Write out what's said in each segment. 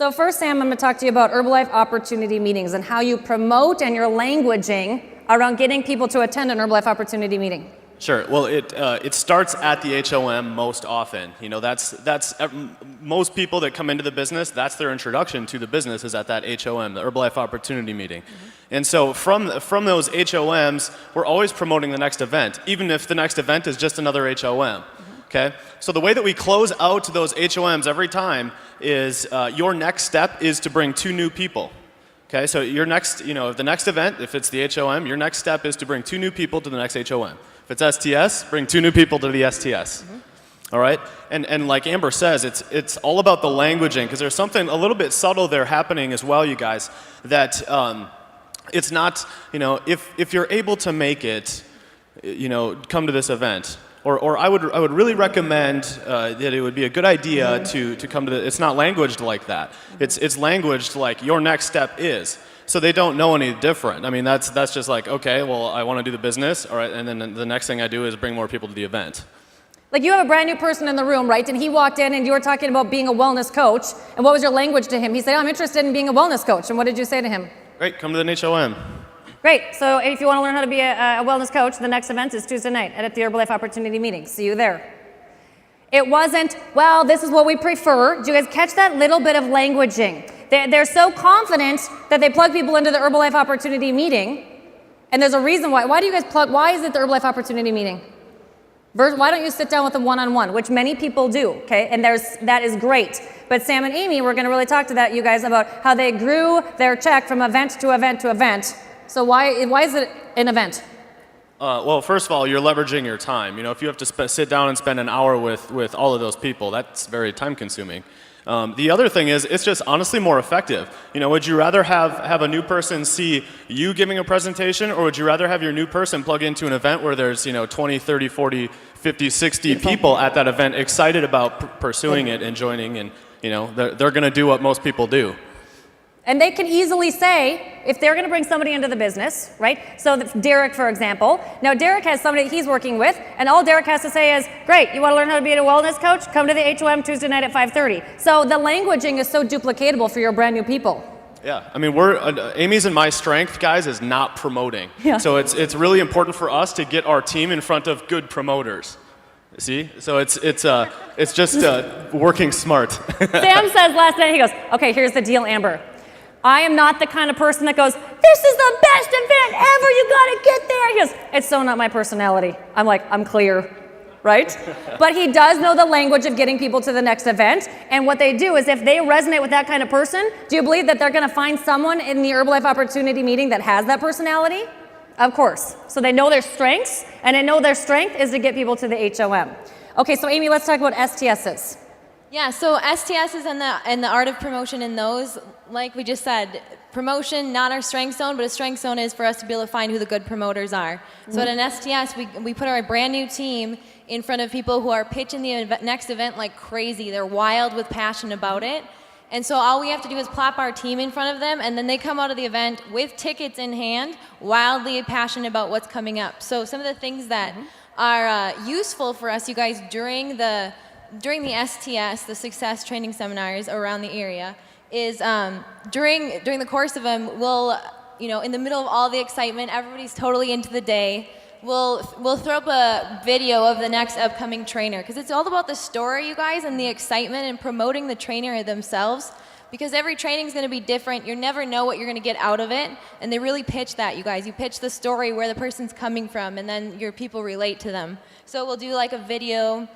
So first, Sam, I'm going to talk to you about Herbalife opportunity meetings and how you promote and your languaging around getting people to attend an Herbalife opportunity meeting. Sure. Well, it starts at the HOM most often. You know, that's most people that come into the business. That's their introduction to the business is at that HOM, the Herbalife Opportunity Meeting. And so from those HOMs, we're always promoting the next event, even if the next event is just another HOM. Okay. So the way that we close out those HOMs every time is your next step is to bring 2 new people. Okay. So your next, the next event, if it's the HOM, your next step is to bring 2 new people to the next HOM. If it's STS, bring 2 new people to the STS. All right? And like Amber says, it's all about the languaging, because there's something a little bit subtle there happening as well, you guys, that it's not, if you're able to make it, come to this event. Or I would really recommend that it would be a good idea to come to it's not languaged like that. It's languaged like your next step is. So they don't know any different. I mean, that's just like, okay, well, I want to do the business, all right, and then the next thing I do is bring more people to the event. Like you have a brand new person in the room, right? And he walked in and you were talking about being a wellness coach. And what was your language to him? He said, I'm interested in being a wellness coach. And what did you say to him? Great, come to the HOM. Great. So if you want to learn how to be a wellness coach, the next event is Tuesday night at the Herbalife Opportunity Meeting. See you there. It wasn't, well, this is what we prefer. Did you guys catch that little bit of languaging? They're so confident that they plug people into the Herbalife Opportunity Meeting, and there's a reason why. Why do you guys plug? Why is it the Herbalife Opportunity Meeting? Why don't you sit down with them one-on-one, which many people do, okay? And that is great. But Sam and Amy, we're going to really talk to you guys about how they grew their check from event to event to event. So why is it an event? Well, first of all, you're leveraging your time. If you have to sit down and spend an hour with all of those people, that's very time-consuming. The other thing is, it's just honestly more effective. Would you rather have a new person see you giving a presentation, or would you rather have your new person plug into an event where there's 20, 30, 40, 50, 60 people at that event excited about pursuing it and joining, and they're going to do what most people do. And they can easily say, if they're going to bring somebody into the business, right? So Derek, for example. Now, Derek has somebody he's working with, and all Derek has to say is, great, you want to learn how to be a wellness coach? Come to the HOM Tuesday night at 5:30. So the languaging is so duplicatable for your brand new people. Yeah, I mean, Amy's and my strength, guys, is not promoting. Yeah. So it's really important for us to get our team in front of good promoters. See? So it's just working smart. Sam says last night, he goes, okay, here's the deal, Amber. I am not the kind of person that goes, this is the best event ever, you gotta get there. He goes, it's so not my personality. I'm like, I'm clear, right? But he does know the language of getting people to the next event. And what they do is if they resonate with that kind of person, do you believe that they're gonna find someone in the Herbalife Opportunity Meeting that has that personality? Of course. So they know their strengths, and they know their strength is to get people to the HOM. Okay, so Amy, let's talk about STSs. Yeah, so STS is in the art of promotion in those, like we just said, promotion, not our strength zone, but a strength zone is for us to be able to find who the good promoters are. So at an STS, we put our brand new team in front of people who are pitching the next event like crazy. They're wild with passion about it. And so all we have to do is plop our team in front of them, and then they come out of the event with tickets in hand, wildly passionate about what's coming up. So some of the things that are useful for us, you guys, during the STS, the success training seminars around the area, is during the course of them, we'll, in the middle of all the excitement, everybody's totally into the day, we'll throw up a video of the next upcoming trainer, because it's all about the story, you guys, and the excitement and promoting the trainer themselves, because every training is going to be different. You never know what you're going to get out of it, and they really pitch that, you guys. You pitch the story, where the person's coming from, and then your people relate to them. So we'll do like a video.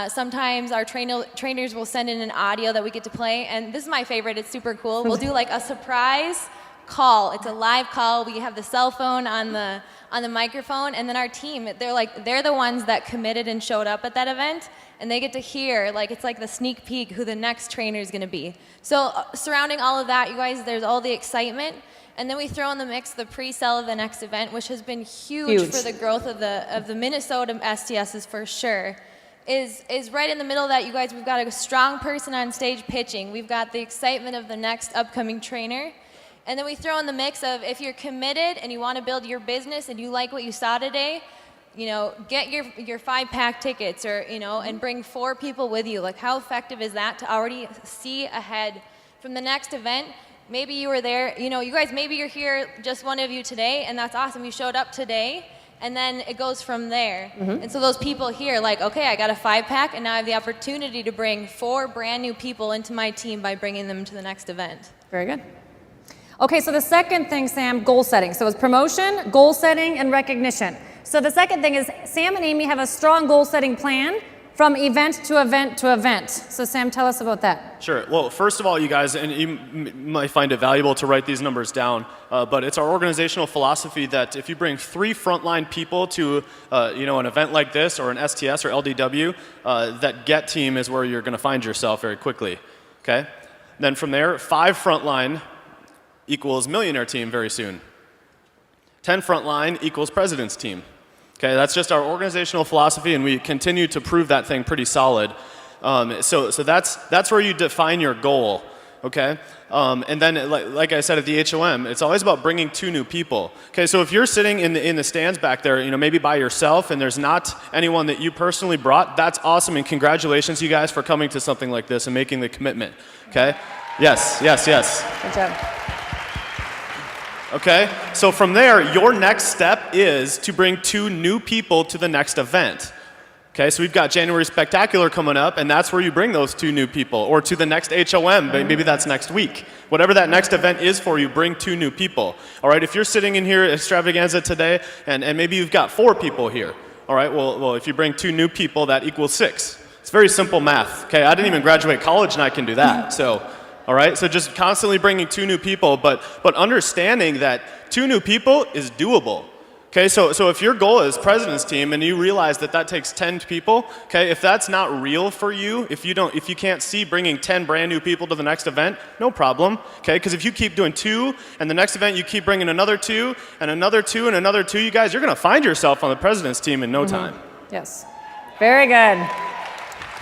Sometimes our trainers will send in an audio that we get to play, and this is my favorite. It's super cool. We'll do like a surprise call. It's a live call. We have the cell phone on the microphone, and then our team, they're the ones that committed and showed up at that event, and they get to hear, it's like the sneak peek who the next trainer is going to be. So surrounding all of that, you guys, there's all the excitement. And then we throw in the mix the pre-sale of the next event, which has been huge for the growth of the Minnesota STSs for sure. Is right in the middle of that, you guys. We've got a strong person on stage pitching. We've got the excitement of the next upcoming trainer. And then we throw in the mix of, if you're committed and you want to build your business and you like what you saw today, get your 5-pack tickets, or, and bring 4 people with you. Like, how effective is that to already see ahead from the next event, maybe you were there, you guys, maybe you're here, just one of you today, and that's awesome. You showed up today, and then it goes from there. And so those people here, like, okay, I got a 5-pack, and now I have the opportunity to bring 4 brand new people into my team by bringing them to the next event. Very good. Okay, so the second thing, Sam, goal setting. So it's promotion, goal setting, and recognition. So the second thing is Sam and Amy have a strong goal setting plan from event to event to event. So Sam, tell us about that. Sure. Well, first of all, you guys, and you might find it valuable to write these numbers down, but it's our organizational philosophy that if you bring 3 frontline people to an event like this or an STS or LDW, that get team is where you're going to find yourself very quickly. Okay? Then from there, 5 frontline equals millionaire team very soon. 10 frontline equals president's team. Okay, that's just our organizational philosophy, and we continue to prove that thing pretty solid. So that's where you define your goal. Okay, and then like I said at the HOM, it's always about bringing 2 new people. Okay, so if you're sitting in the stands back there, maybe by yourself, and there's not anyone that you personally brought, that's awesome, and congratulations, you guys, for coming to something like this and making the commitment. Okay, yes. Good job. Okay, so from there, your next step is to bring 2 new people to the next event. Okay, so we've got January Spectacular coming up, and that's where you bring those 2 new people, or to the next HOM, maybe that's next week. Whatever that next event is for you, bring 2 new people. All right, if you're sitting in here at Extravaganza today, and maybe you've got 4 people here. All right, well, if you bring 2 new people, that equals 6. It's very simple math. Okay, I didn't even graduate college, and I can do that, so. All right, so just constantly bringing 2 new people, but understanding that 2 new people is doable. Okay, so if your goal is president's team and you realize that takes 10 people, okay, if that's not real for you, if you can't see bringing 10 brand new people to the next event, no problem. Okay, because if you keep doing 2 and the next event you keep bringing another 2 and another 2 and another 2, you guys, you're going to find yourself on the president's team in no time. Yes, very good.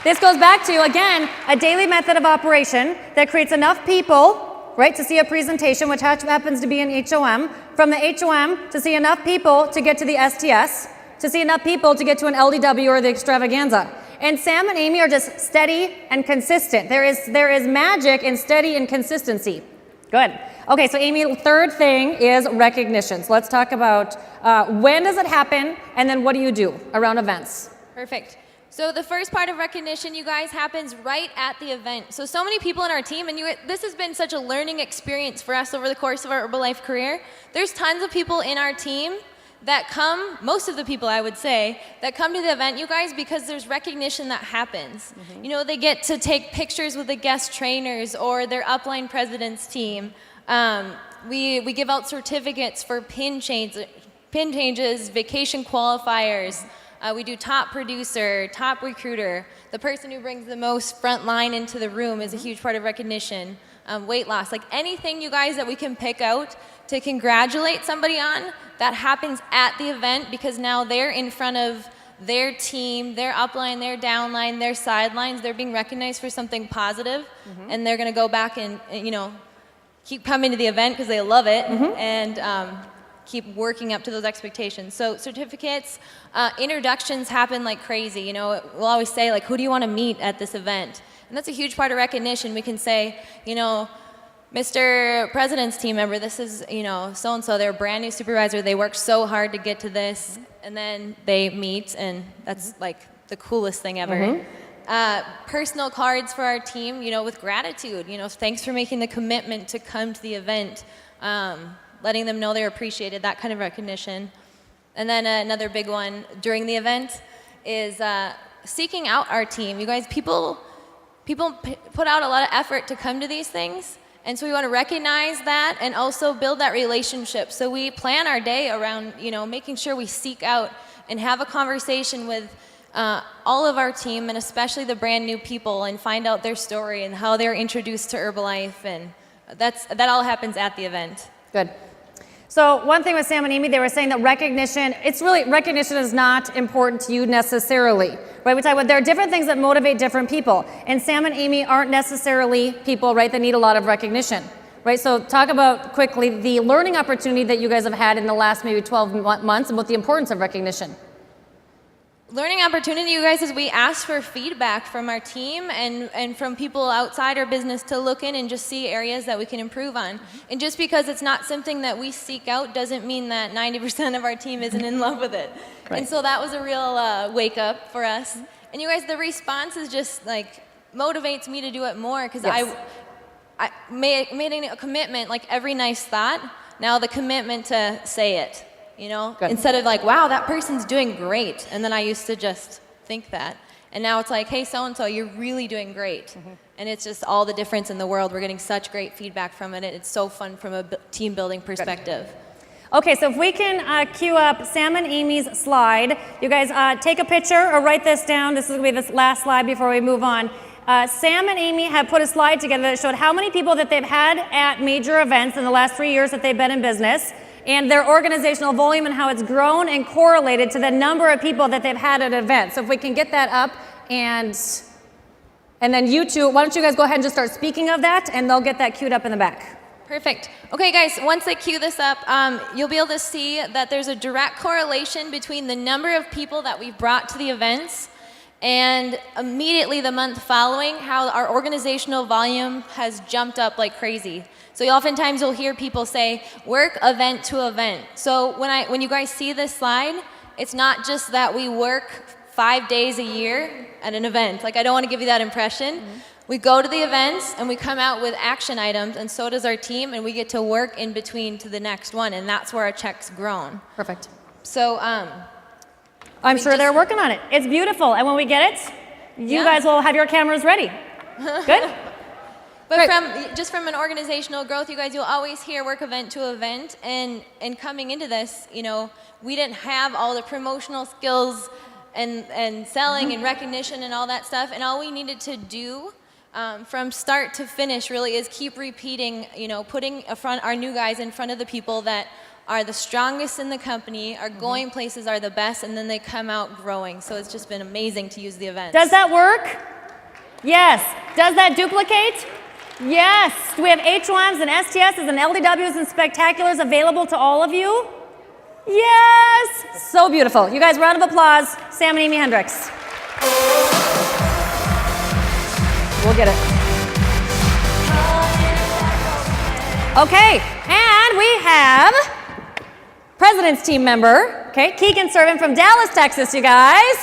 This goes back to, again, a daily method of operation that creates enough people, right, to see a presentation, which happens to be an HOM, from the HOM to see enough people to get to the STS, to see enough people to get to an LDW or the Extravaganza. And Sam and Amy are just steady and consistent. There is magic in steady and consistency. Good. Okay, so Amy, third thing is recognition. So let's talk about when does it happen, and then what do you do around events? Perfect. So the first part of recognition, you guys, happens right at the event. So many people in our team, and this has been such a learning experience for us over the course of our Herbalife career. There's tons of people in our team that come, most of the people I would say, that come to the event, you guys, because there's recognition that happens. They get to take pictures with the guest trainers or their upline president's team. We give out certificates for pin changes, vacation qualifiers. We do top producer, top recruiter. The person who brings the most front line into the room is a huge part of recognition. Weight loss, like anything, you guys, that we can pick out to congratulate somebody on, that happens at the event, because now they're in front of their team, their upline, their downline, their sidelines. They're being recognized for something positive, and they're going to go back and keep coming to the event because they love it, and keep working up to those expectations. So certificates, introductions happen like crazy. We'll always say, like, who do you want to meet at this event? And that's a huge part of recognition. We can say, Mr. President's team member, this is, so-and-so, they're a brand new supervisor. They worked so hard to get to this. And then they meet, and that's like the coolest thing ever. Personal cards for our team, with gratitude. Thanks for making the commitment to come to the event. Letting them know they're appreciated, that kind of recognition. And then another big one during the event is seeking out our team. You guys, people put out a lot of effort to come to these things, and so we want to recognize that and also build that relationship. So we plan our day around, making sure we seek out and have a conversation with all of our team, and especially the brand new people, and find out their story and how they're introduced to Herbalife, and that all happens at the event. Good. So one thing with Sam and Amy, they were saying that recognition is not important to you necessarily, right? We talk about there are different things that motivate different people, and Sam and Amy aren't necessarily people, right, that need a lot of recognition, right? So talk about quickly the learning opportunity that you guys have had in the last maybe 12 months about the importance of recognition. Learning opportunity, you guys, is we asked for feedback from our team and from people outside our business to look in and just see areas that we can improve on. And just because it's not something that we seek out doesn't mean that 90% of our team isn't in love with it. Right. And so that was a real wake up for us. And you guys, the response is just like motivates me to do it more because Yes. I made a commitment, like every nice thought, now the commitment to say it. You know, Good. instead of like, wow, that person's doing great. And then I used to just think that. And now it's like, hey, so-and-so, you're really doing great. And it's just all the difference in the world. We're getting such great feedback from it. It's so fun from a team building perspective. Okay, so if we can cue up Sam and Amy's slide. You guys take a picture or write this down. This is going to be this last slide before we move on. Sam and Amy have put a slide together that showed how many people that they've had at major events in the last 3 years that they've been in business, and their organizational volume and how it's grown and correlated to the number of people that they've had at events. So if we can get that up, and then you two, why don't you guys go ahead and just start speaking of that, and they'll get that queued up in the back. Perfect. Okay, guys, once I cue this up, you'll be able to see that there's a direct correlation between the number of people that we've brought to the events and immediately the month following, how our organizational volume has jumped up like crazy. So oftentimes you'll hear people say, work event to event. So when you guys see this slide, it's not just that we work 5 days a year at an event. Like, I don't want to give you that impression. We go to the events and we come out with action items, and so does our team, and we get to work in between to the next one, and that's where our check's grown. Perfect. So I'm sure they're working on it. It's beautiful, and when we get it, you guys will have your cameras ready. Good? But Great. just from an organizational growth, you guys, you'll always hear work event to event, and coming into this, you know, we didn't have all the promotional skills and selling and recognition and all that stuff, and all we needed to do from start to finish really is keep repeating, you know, putting our new guys in front of the people that are the strongest in the company, are going places, are the best, and then they come out growing. So it's just been amazing to use the events. Does that work? Yes. Does that duplicate? Yes. Do we have H1s and STSs and LDWs and spectaculars available to all of you? Yes. So beautiful. You guys, round of applause. Sam and Amy Hendricks. We'll get it. Okay, and we have President's team member, okay, Keegan Servin from Dallas, Texas, you guys,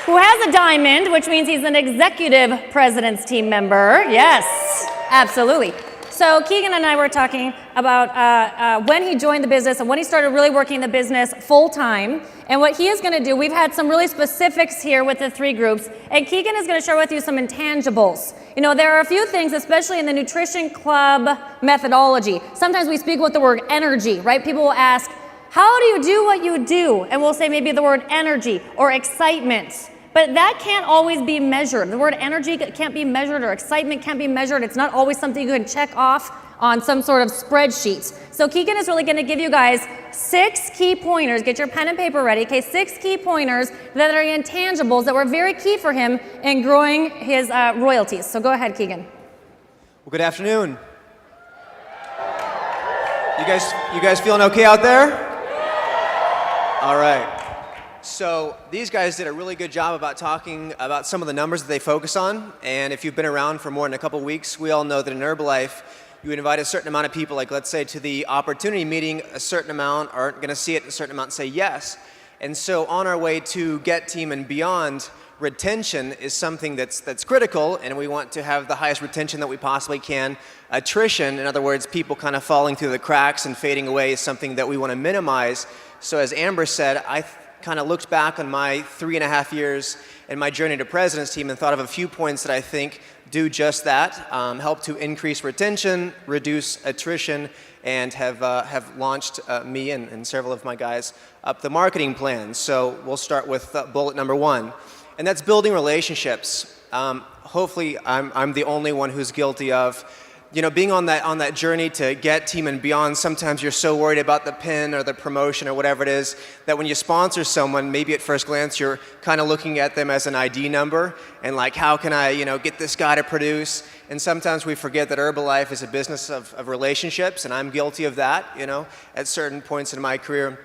who has a diamond, which means he's an executive President's team member. Yes, absolutely. So Keegan and I were talking about when he joined the business and when he started really working the business full time, and what he is going to do. We've had some really specifics here with the three groups, and Keegan is going to share with you some intangibles. You know, there are a few things, especially in the Nutrition Club methodology. Sometimes we speak with the word energy, right? People will ask, how do you do what you do? And we'll say maybe the word energy or excitement. But that can't always be measured. The word energy can't be measured, or excitement can't be measured. It's not always something you can check off on some sort of spreadsheet. So Keegan is really going to give you guys 6 key pointers. Get your pen and paper ready. Okay, 6 key pointers that are intangibles that were very key for him in growing his royalties. So go ahead, Keegan. Well, good afternoon. You guys feeling okay out there? All right. So these guys did a really good job about talking about some of the numbers that they focus on. And if you've been around for more than a couple weeks, we all know that in Herbalife, you would invite a certain amount of people, like let's say to the opportunity meeting, a certain amount aren't going to see it, a certain amount say yes. And so on our way to Get Team and beyond, retention is something that's critical, and we want to have the highest retention that we possibly can. Attrition, in other words, people kind of falling through the cracks and fading away, is something that we want to minimize. So as Amber said, I kind of looked back on my 3.5 years in my journey to President's Team and thought of a few points that I think do just that, help to increase retention, reduce attrition, and have launched me and several of my guys up the marketing plan. So we'll start with bullet number 1, and that's building relationships. Hopefully I'm the only one who's guilty of, you know, being on that journey to Get Team and beyond. Sometimes you're so worried about the pin or the promotion or whatever it is that when you sponsor someone, maybe at first glance you're kind of looking at them as an ID number and like, how can I, you know, get this guy to produce? And sometimes we forget that Herbalife is a business of relationships, and I'm guilty of that, you know, at certain points in my career.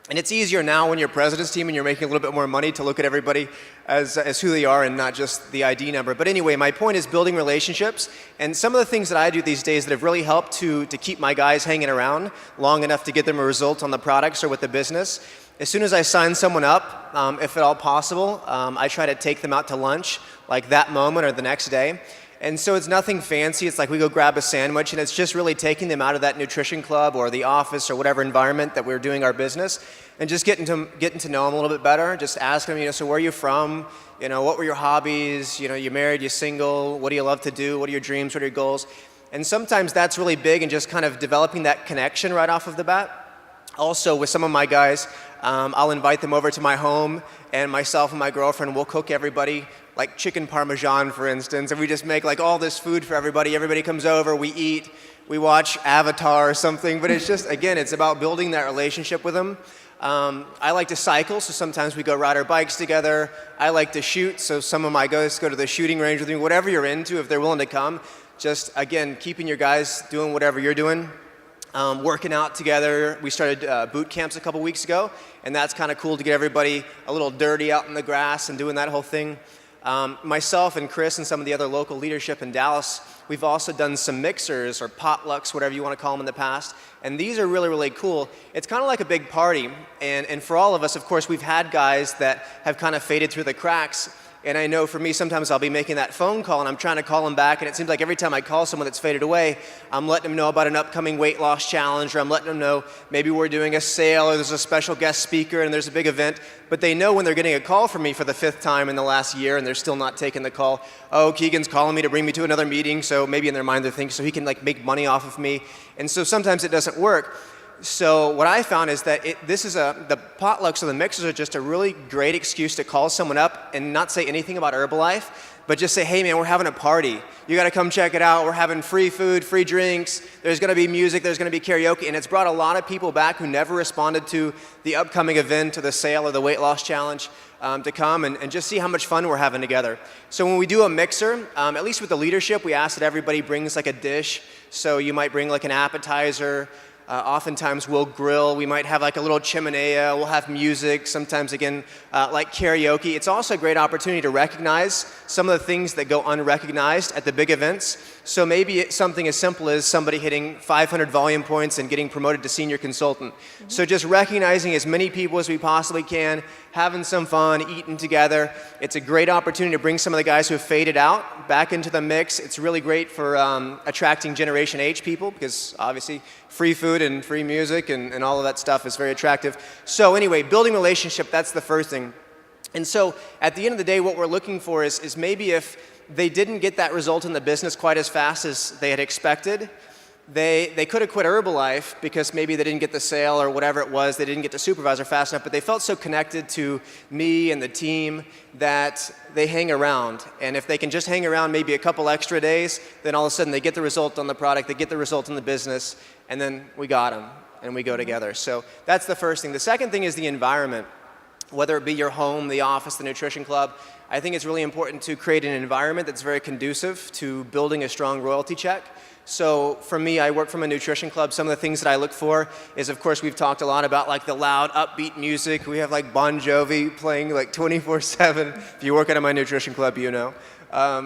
And it's easier now when you're president's team and you're making a little bit more money to look at everybody as who they are and not just the ID number. But anyway, my point is building relationships. And some of the things that I do these days that have really helped to keep my guys hanging around long enough to get them a result on the products or with the business. As soon as I sign someone up, if at all possible, I try to take them out to lunch, like that moment or the next day. And so it's nothing fancy. It's like we go grab a sandwich, and it's just really taking them out of that nutrition club or the office or whatever environment that we're doing our business, and just getting to know them a little bit better. Just asking them, so where are you from? What were your hobbies? You married? You single? What do you love to do? What are your dreams? What are your goals? And sometimes that's really big, and just kind of developing that connection right off of the bat. Also, with some of my guys, I'll invite them over to my home, and myself and my girlfriend will cook everybody like chicken parmesan, for instance, and we just make like all this food for everybody. Everybody comes over, we eat, we watch Avatar or something, but it's just, again, it's about building that relationship with them. I like to cycle, so sometimes we go ride our bikes together. I like to shoot, so some of my guys go to the shooting range with me. Whatever you're into, if they're willing to come, just, again, keeping your guys doing whatever you're doing. Working out together. We started boot camps a couple weeks ago, and that's kind of cool to get everybody a little dirty out in the grass and doing that whole thing. Myself and Chris and some of the other local leadership in Dallas, we've also done some mixers or potlucks, whatever you want to call them, in the past, and these are really, really cool. It's kind of like a big party, and for all of us, of course, we've had guys that have kind of faded through the cracks. And I know for me, sometimes I'll be making that phone call and I'm trying to call them back, and it seems like every time I call someone that's faded away, I'm letting them know about an upcoming weight loss challenge, or I'm letting them know maybe we're doing a sale, or there's a special guest speaker and there's a big event. But they know when they're getting a call from me for the 5th time in the last year and they're still not taking the call, oh, Keegan's calling me to bring me to another meeting, so maybe in their mind they're thinking, so he can like make money off of me. And so sometimes it doesn't work. So what I found is that the potlucks or the mixers are just a really great excuse to call someone up and not say anything about Herbalife, but just say, hey man, we're having a party. You gotta come check it out. We're having free food, free drinks. There's gonna be music, there's gonna be karaoke, and it's brought a lot of people back who never responded to the upcoming event or the sale or the weight loss challenge to come and just see how much fun we're having together. So when we do a mixer, at least with the leadership, we ask that everybody brings like a dish. So you might bring like an appetizer. Oftentimes we'll grill, we might have like a little chimenea, we'll have music, sometimes again like karaoke. It's also a great opportunity to recognize some of the things that go unrecognized at the big events. So maybe it's something as simple as somebody hitting 500 volume points and getting promoted to senior consultant. Mm-hmm. So just recognizing as many people as we possibly can, having some fun, eating together. It's a great opportunity to bring some of the guys who have faded out back into the mix. It's really great for attracting Generation H people, because obviously free food and free music and all of that stuff is very attractive. So anyway, building relationship, that's the first thing. And so at the end of the day, what we're looking for is maybe if they didn't get that result in the business quite as fast as they had expected, they could have quit Herbalife because maybe they didn't get the sale or whatever it was, they didn't get the supervisor fast enough, but they felt so connected to me and the team that they hang around. And if they can just hang around maybe a couple extra days, then all of a sudden they get the result on the product, they get the result in the business, and then we got them and we go together. So that's the first thing. The second thing is the environment. Whether it be your home, the office, the nutrition club, I think it's really important to create an environment that's very conducive to building a strong royalty check. So for me, I work from a nutrition club. Some of the things that I look for is, of course, we've talked a lot about like the loud, upbeat music. We have like Bon Jovi playing like 24/7. If you work at my nutrition club, you know.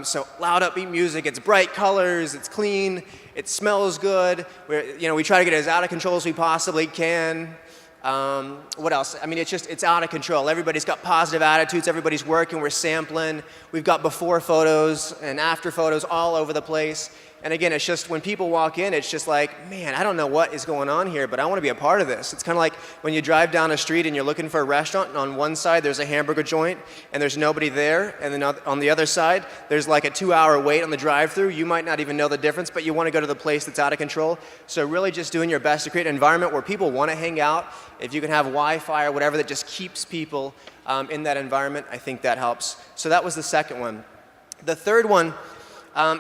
So loud, upbeat music. It's bright colors. It's clean. It smells good. We try to get it as out of control as we possibly can. What else? I mean, it's out of control. Everybody's got positive attitudes. Everybody's working. We're sampling. We've got before photos and after photos all over the place. And again, it's just when people walk in, it's just like, man, I don't know what is going on here, but I want to be a part of this. It's kind of like when you drive down a street and you're looking for a restaurant, and on one side there's a hamburger joint and there's nobody there, and then on the other side there's like a 2-hour wait on the drive-thru. You might not even know the difference, but you want to go to the place that's out of control. So really just doing your best to create an environment where people want to hang out. If you can have Wi-Fi or whatever that just keeps people in that environment, I think that helps. So that was the second one. The third one,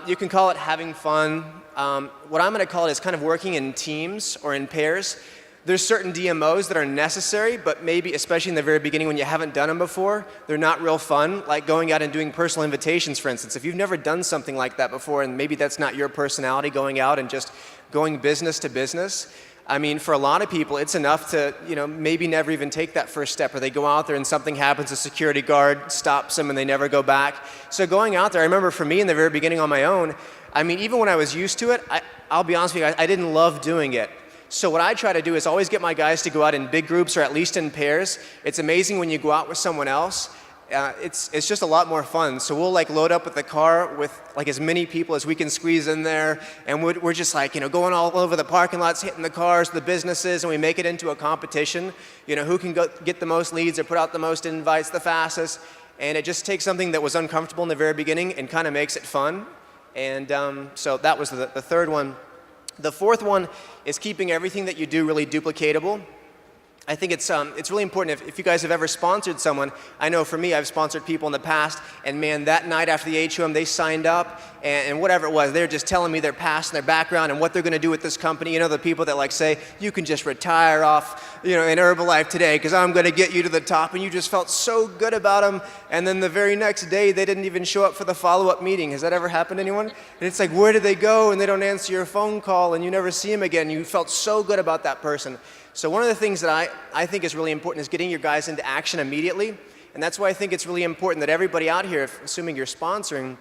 you can call it having fun. What I'm going to call it is kind of working in teams or in pairs. There's certain DMOs that are necessary, but maybe, especially in the very beginning when you haven't done them before, they're not real fun, like going out and doing personal invitations, for instance. If you've never done something like that before, and maybe that's not your personality, going out and just going business to business, I mean, for a lot of people, it's enough to, maybe never even take that first step, or they go out there and something happens, a security guard stops them and they never go back. So going out there, I remember for me in the very beginning on my own, I mean, even when I was used to it, I'll be honest with you, I didn't love doing it. So what I try to do is always get my guys to go out in big groups or at least in pairs. It's amazing when you go out with someone else. It's just a lot more fun. So we'll like load up with the car with like as many people as we can squeeze in there, and we're just like going all over the parking lots, hitting the cars, the businesses, and we make it into a competition. Who can go get the most leads or put out the most invites the fastest, and it just takes something that was uncomfortable in the very beginning and kind of makes it fun. And so that was the third one. The fourth one is keeping everything that you do really duplicatable. I think it's really important if you guys have ever sponsored someone. I know for me, I've sponsored people in the past, and man, that night after the HOM, they signed up, and whatever it was, they're just telling me their past and their background and what they're going to do with this company. The people that like say, you can just retire off, in Herbalife today because I'm going to get you to the top, and you just felt so good about them, and then the very next day, they didn't even show up for the follow-up meeting. Has that ever happened to anyone? And it's like, where did they go? And they don't answer your phone call, and you never see them again. You felt so good about that person. So one of the things that I think is really important is getting your guys into action immediately. And that's why I think it's really important that everybody out here, assuming you're sponsoring,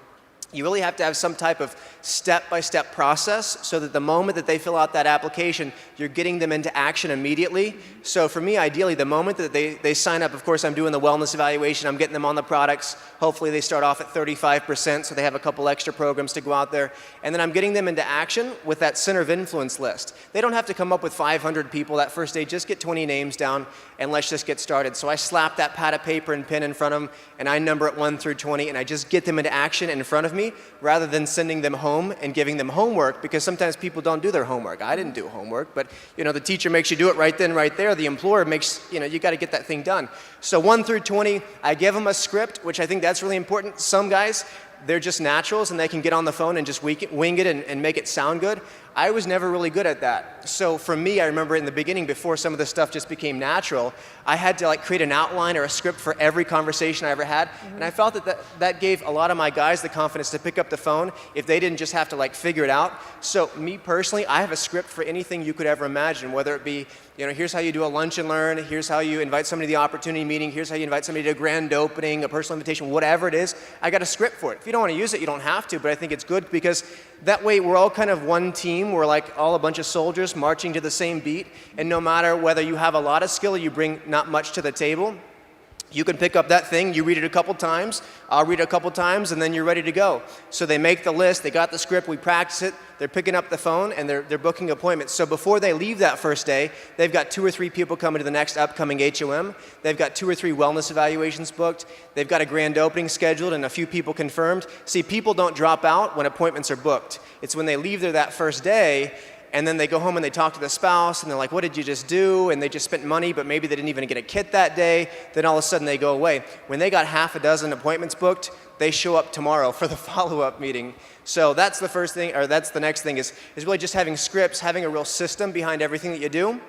you really have to have some type of step-by-step process so that the moment that they fill out that application, you're getting them into action immediately. So for me, ideally, the moment that they sign up, of course, I'm doing the wellness evaluation, I'm getting them on the products. Hopefully they start off at 35%, so they have a couple extra programs to go out there. And then I'm getting them into action with that center of influence list. They don't have to come up with 500 people that first day, just get 20 names down and let's just get started. So I slap that pad of paper and pen in front of them, and I number it 1 through 20, and I just get them into action in front of me, rather than sending them home and giving them homework, because sometimes people don't do their homework. I didn't do homework, but the teacher makes you do it right then, right there. The employer makes, you got to get that thing done. So 1 through 20, I give them a script, which I think that's really important. Some guys, they're just naturals and they can get on the phone and just wing it and make it sound good. I was never really good at that. So for me, I remember in the beginning, before some of this stuff just became natural, I had to create an outline or a script for every conversation I ever had. Mm-hmm. And I felt that gave a lot of my guys the confidence to pick up the phone if they didn't just have to figure it out. So me personally, I have a script for anything you could ever imagine, whether it be, here's how you do a lunch and learn, here's how you invite somebody to the opportunity meeting, here's how you invite somebody to a grand opening, a personal invitation, whatever it is, I got a script for it. If you don't want to use it, you don't have to, but I think it's good because that way we're all kind of one team. We're all a bunch of soldiers marching to the same beat, and no matter whether you have a lot of skill or you bring not much to the table, you can pick up that thing, you read it a couple times, I'll read it a couple times, and then you're ready to go. So they make the list, they got the script, we practice it, they're picking up the phone, and they're booking appointments. So before they leave that first day, they've got 2 or 3 people coming to the next upcoming HOM, they've got 2 or 3 wellness evaluations booked, they've got a grand opening scheduled and a few people confirmed. See, people don't drop out when appointments are booked. It's when they leave there that first day, and then they go home and they talk to the spouse, and they're like, what did you just do? And they just spent money, but maybe they didn't even get a kit that day. Then all of a sudden they go away. When they got half a dozen appointments booked, they show up tomorrow for the follow-up meeting. So that's the first thing, or that's the next thing, is really just having scripts, having a real system behind everything that you do,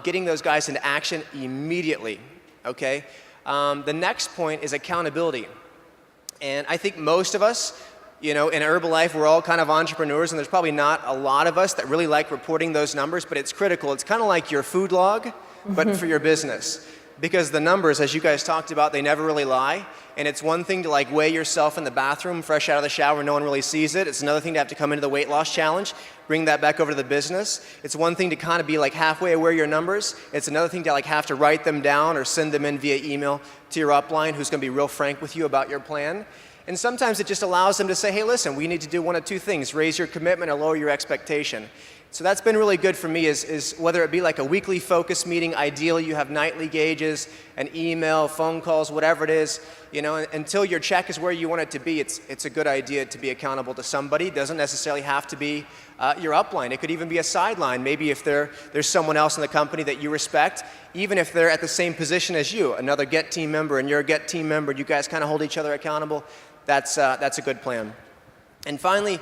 getting those guys into action immediately, okay? The next point is accountability. And I think most of us, in Herbalife, we're all kind of entrepreneurs, and there's probably not a lot of us that really like reporting those numbers, but it's critical. It's kind of like your food log, but for your business. Because the numbers, as you guys talked about, they never really lie. And it's one thing to weigh yourself in the bathroom, fresh out of the shower, no one really sees it. It's another thing to have to come into the weight loss challenge, bring that back over to the business. It's one thing to kind of be halfway aware of your numbers. It's another thing to have to write them down or send them in via email to your upline, who's going to be real frank with you about your plan. And sometimes it just allows them to say, hey, listen, we need to do one of 2 things, raise your commitment or lower your expectation. So that's been really good for me is whether it be a weekly focus meeting, ideally you have nightly gauges, an email, phone calls, whatever it is, until your check is where you want it to be, it's a good idea to be accountable to somebody. It doesn't necessarily have to be your upline. It could even be a sideline. Maybe if there's someone else in the company that you respect, even if they're at the same position as you, another GET team member and you're a GET team member, you guys kind of hold each other accountable. That's a good plan. And finally,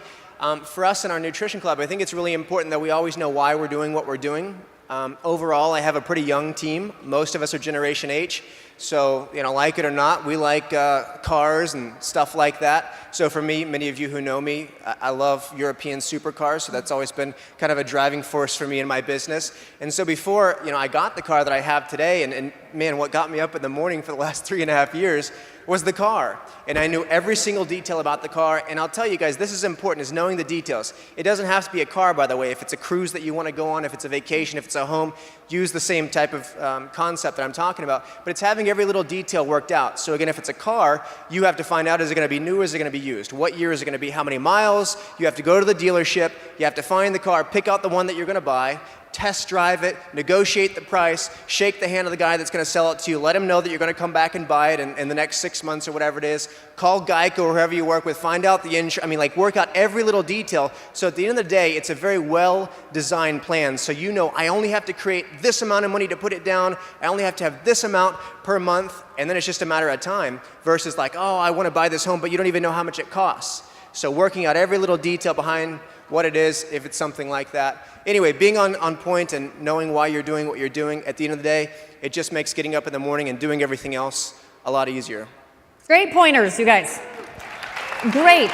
for us in our nutrition club, I think it's really important that we always know why we're doing what we're doing. Overall, I have a pretty young team. Most of us are Generation H. So, like it or not, we like cars and stuff like that. So for me, many of you who know me, I love European supercars, so that's always been kind of a driving force for me in my business. And so before, I got the car that I have today, and man, what got me up in the morning for the last 3.5 years was the car. And I knew every single detail about the car, and I'll tell you guys, this is important, is knowing the details. It doesn't have to be a car, by the way. If it's a cruise that you want to go on, if it's a vacation, if it's a home, use the same type of concept that I'm talking about. But it's having every little detail worked out. So again, if it's a car, you have to find out, is it going to be new or is it going to be used? What year is it going to be? How many miles? You have to go to the dealership. You have to find the car, pick out the one that you're going to buy, test drive it, negotiate the price, shake the hand of the guy that's going to sell it to you, let him know that you're going to come back and buy it in the next 6 months or whatever it is, call Geico or whoever you work with, find out the insurance, work out every little detail. So at the end of the day, it's a very well-designed plan. So I only have to create this amount of money to put it down, I only have to have this amount per month, and then it's just a matter of time, versus I want to buy this home, but you don't even know how much it costs. So working out every little detail behind what it is, if it's something like that. Anyway, being on point and knowing why you're doing what you're doing, at the end of the day, it just makes getting up in the morning and doing everything else a lot easier. Great pointers, you guys. Great.